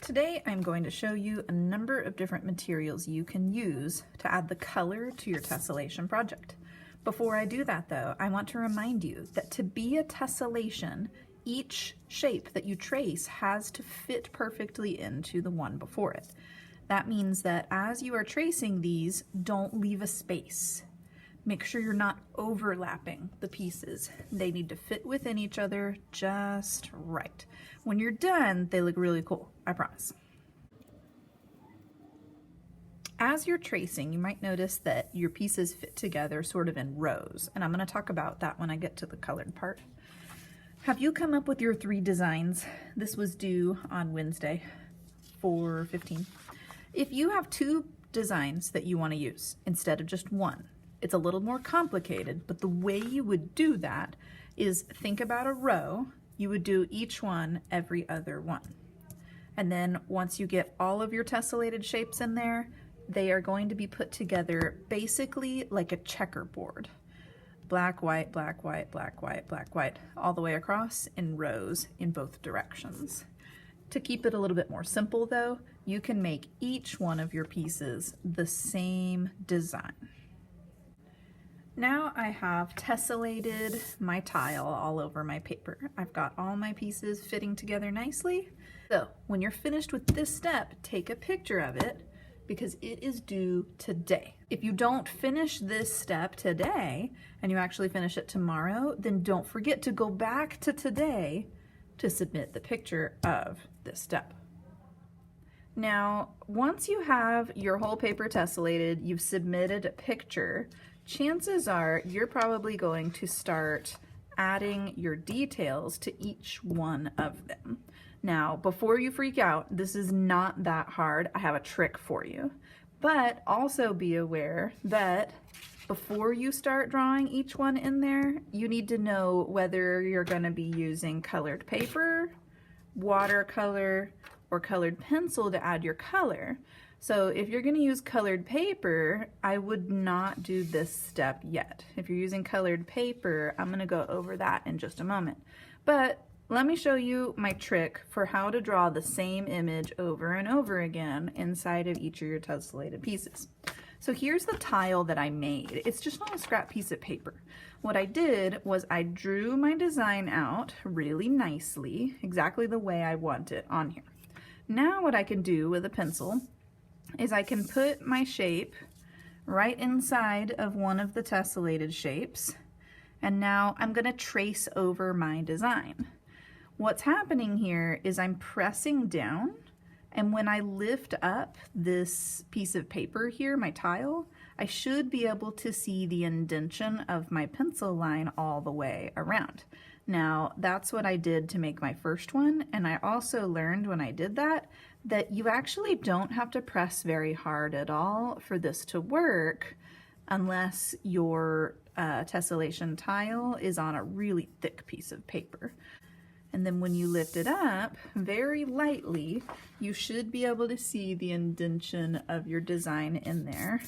Today I'm going to show you a number of different materials you can use to add the color to your tessellation project. Before I do that though, I want to remind you that to be a tessellation, each shape that you trace has to fit perfectly into the one before it. That means that as you are tracing these, don't leave a space. Make sure you're not overlapping the pieces. They need to fit within each other just right. When you're done, they look really cool, I promise. As you're tracing, you might notice that your pieces fit together sort of in rows, and I'm going to talk about that when I get to the colored part. Have you come up with your 3 designs? This was due on Wednesday, 4/15. If you have 2 designs that you want to use instead of just 1, it's a little more complicated, but the way you would do that is think about a row. You would do each one every other one. And then once you get all of your tessellated shapes in there, they are going to be put together basically like a checkerboard. Black, white, black, white, black, white, black, white, all the way across in rows in both directions. To keep it a little bit more simple though, you can make each one of your pieces the same design. Now I have tessellated my tile all over my paper. I've got all my pieces fitting together nicely. So when you're finished with this step, take a picture of it because it is due today. If you don't finish this step today and you actually finish it tomorrow, then don't forget to go back to today to submit the picture of this step. Now, once you have your whole paper tessellated, you've submitted a picture, chances are you're probably going to start adding your details to each one of them. Now, before you freak out, this is not that hard. I have a trick for you. But also be aware that before you start drawing each one in there, you need to know whether you're going to be using colored paper, watercolor, or colored pencil to add your color. So if you're going to use colored paper, I would not do this step yet. If you're using colored paper, I'm going to go over that in just a moment. But let me show you my trick for how to draw the same image over and over again inside of each of your tessellated pieces. So here's the tile that I made. It's just on a scrap piece of paper. What I did was I drew my design out really nicely, exactly the way I want it on here. Now what I can do with a pencil is I can put my shape right inside of one of the tessellated shapes, and now I'm going to trace over my design. What's happening here is I'm pressing down, and when I lift up this piece of paper here, my tile, I should be able to see the indentation of my pencil line all the way around. Now, that's what I did to make my first one, and I also learned when I did that you actually don't have to press very hard at all for this to work unless your tessellation tile is on a really thick piece of paper. And then when you lift it up very lightly, you should be able to see the indentation of your design in there.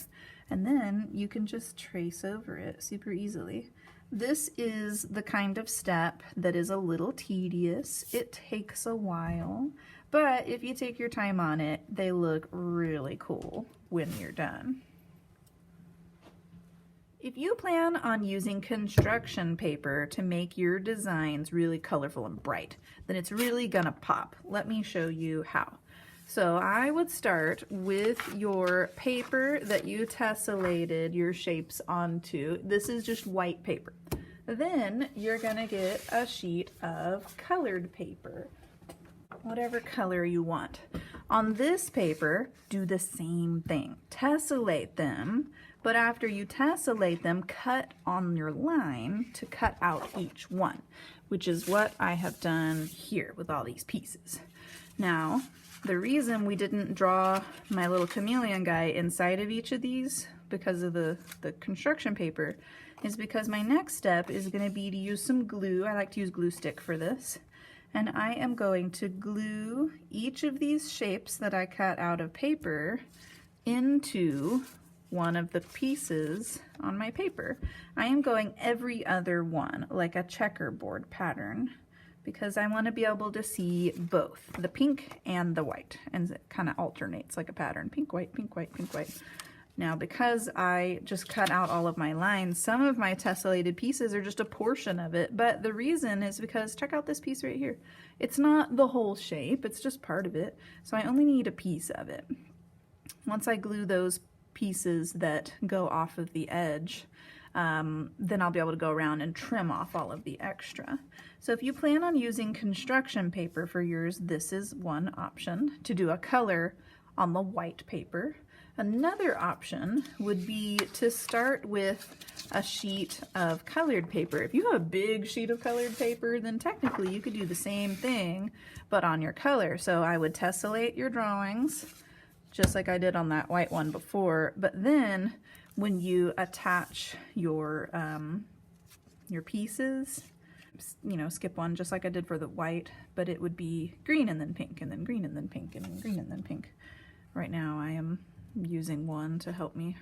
And then you can just trace over it super easily. This is the kind of step that is a little tedious. It takes a while, but if you take your time on it, they look really cool when you're done. If you plan on using construction paper to make your designs really colorful and bright, then it's really gonna pop. Let me show you how. So I would start with your paper that you tessellated your shapes onto. This is just white paper. Then you're gonna get a sheet of colored paper, whatever color you want. On this paper, do the same thing. Tessellate them, but after you tessellate them, cut on your line to cut out each one, which is what I have done here with all these pieces. Now, the reason we didn't draw my little chameleon guy inside of each of these because of the construction paper is because my next step is going to be to use some glue. I like to use glue stick for this. And I am going to glue each of these shapes that I cut out of paper into one of the pieces on my paper. I am going every other one, like a checkerboard pattern. because I want to be able to see both the pink and the white, and it kind of alternates like a pattern. Pink, white, pink, white, pink, white. Now, because I just cut out all of my lines, some of my tessellated pieces are just a portion of it, but the reason is because, check out this piece right here. It's not the whole shape, it's just part of it, so I only need a piece of it. Once I glue those pieces that go off of the edge, then I'll be able to go around and trim off all of the extra. So if you plan on using construction paper for yours, this is one option, to do a color on the white paper. Another option would be to start with a sheet of colored paper. If you have a big sheet of colored paper, then technically you could do the same thing, but on your color. So I would tessellate your drawings, just like I did on that white one before, but then when you attach your pieces, you know, skip one just like I did for the white, but it would be green and then pink and then green and then pink and then green and then pink. Right now I am using one to help me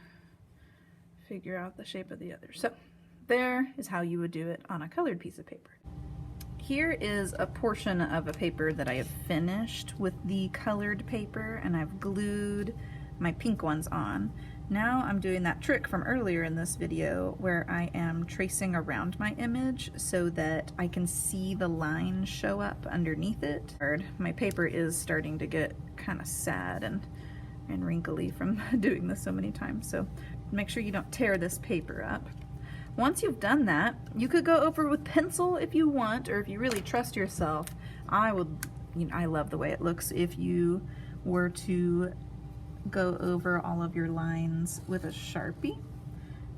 figure out the shape of the other. So there is how you would do it on a colored piece of paper. Here is a portion of a paper that I have finished with the colored paper, and I've glued my pink ones on. Now I'm doing that trick from earlier in this video where I am tracing around my image so that I can see the lines show up underneath it. My paper is starting to get kind of sad and wrinkly from doing this so many times, so make sure you don't tear this paper up. Once you've done that, you could go over with pencil if you want, or if you really trust yourself. I love the way it looks if you were to go over all of your lines with a Sharpie.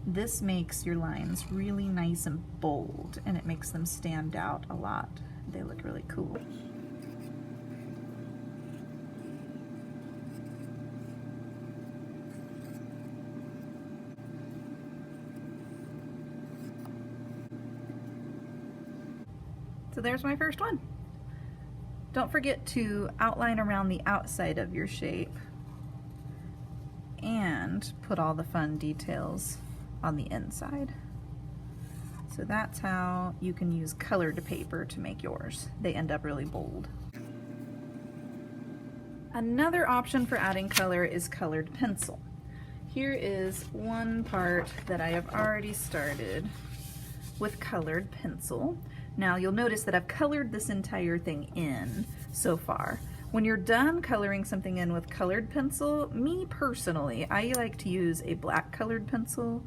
This makes your lines really nice and bold, and it makes them stand out a lot. They look really cool. So there's my first one. Don't forget to outline around the outside of your shape and put all the fun details on the inside. So that's how you can use colored paper to make yours. They end up really bold. Another option for adding color is colored pencil. Here is one part that I have already started with colored pencil. Now you'll notice that I've colored this entire thing in so far. When you're done coloring something in with colored pencil, me personally, I like to use a black colored pencil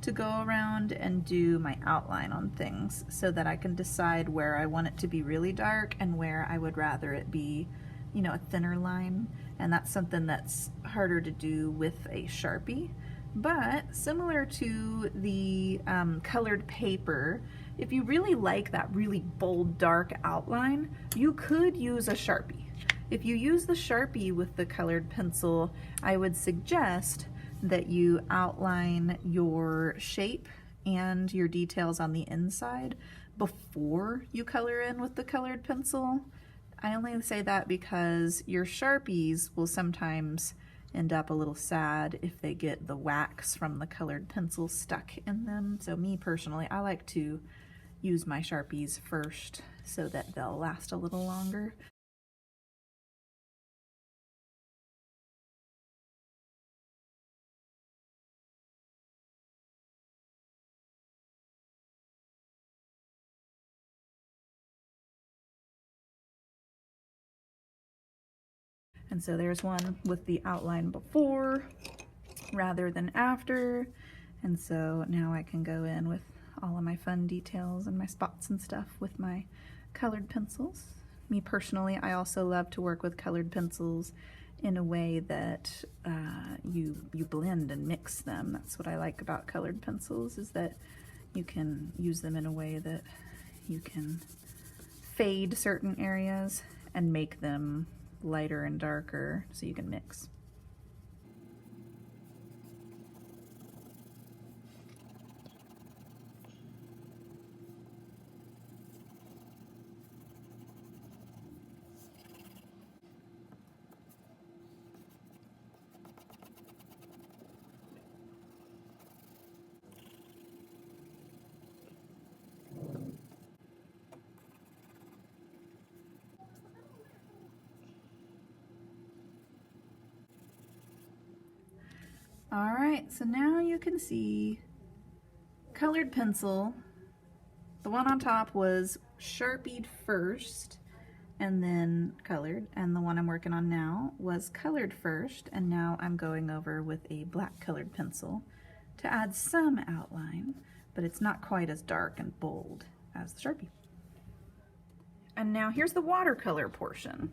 to go around and do my outline on things so that I can decide where I want it to be really dark and where I would rather it be, you know, a thinner line. And that's something that's harder to do with a Sharpie. But similar to the colored paper, if you really like that really bold, dark outline, you could use a Sharpie. If you use the Sharpie with the colored pencil, I would suggest that you outline your shape and your details on the inside before you color in with the colored pencil. I only say that because your Sharpies will sometimes end up a little sad if they get the wax from the colored pencil stuck in them. So me personally, I like to use my Sharpies first so that they'll last a little longer. And so there's one with the outline before rather than after. And so now I can go in with all of my fun details and my spots and stuff with my colored pencils. Me personally, I also love to work with colored pencils in a way that you blend and mix them. That's what I like about colored pencils, is that you can use them in a way that you can fade certain areas and make them lighter and darker so you can mix. All right, so now you can see colored pencil. The one on top was Sharpied first and then colored, and the one I'm working on now was colored first, and now I'm going over with a black colored pencil to add some outline, but it's not quite as dark and bold as the Sharpie. And now here's the watercolor portion.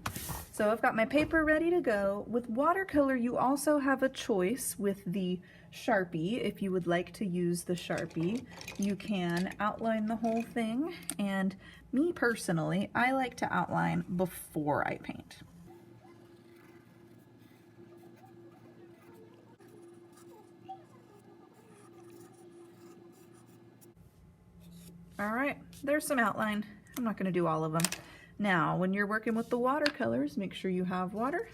So I've got my paper ready to go. With watercolor, you also have a choice with the Sharpie. If you would like to use the Sharpie, you can outline the whole thing. And me personally, I like to outline before I paint. All right, there's some outline. I'm not going to do all of them. Now, when you're working with the watercolors, make sure you have water.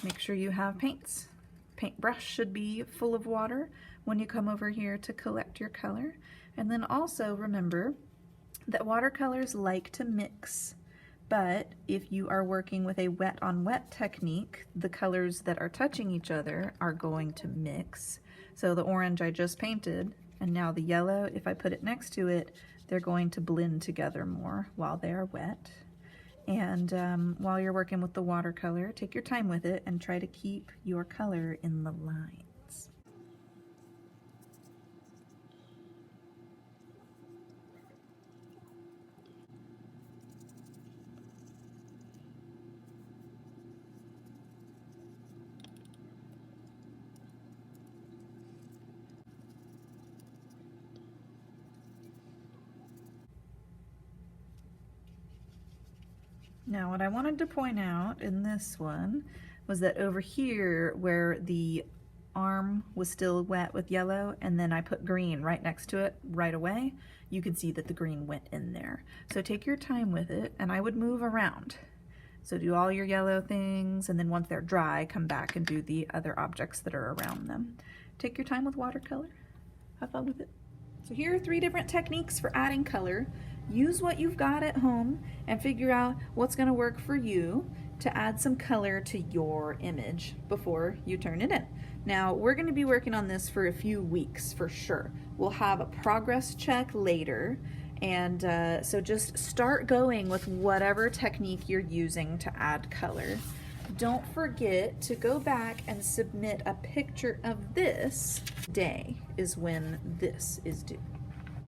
Make sure you have paints. Paintbrush should be full of water when you come over here to collect your color. And then also remember that watercolors like to mix, but if you are working with a wet on wet technique, the colors that are touching each other are going to mix. So the orange I just painted, and now the yellow, if I put it next to it, they're going to blend together more while they are wet. And while you're working with the watercolor, take your time with it and try to keep your color in the lines. Now what I wanted to point out in this one was that over here where the arm was still wet with yellow and then I put green right next to it right away, you can see that the green went in there. So take your time with it, and I would move around. So do all your yellow things, and then once they're dry, come back and do the other objects that are around them. Take your time with watercolor. Have fun with it. So here are 3 different techniques for adding color. Use what you've got at home and figure out what's going to work for you to add some color to your image before you turn it in. Now, we're going to be working on this for a few weeks for sure. We'll have a progress check later, and so just start going with whatever technique you're using to add color. Don't forget to go back and submit a picture of this day is when this is due.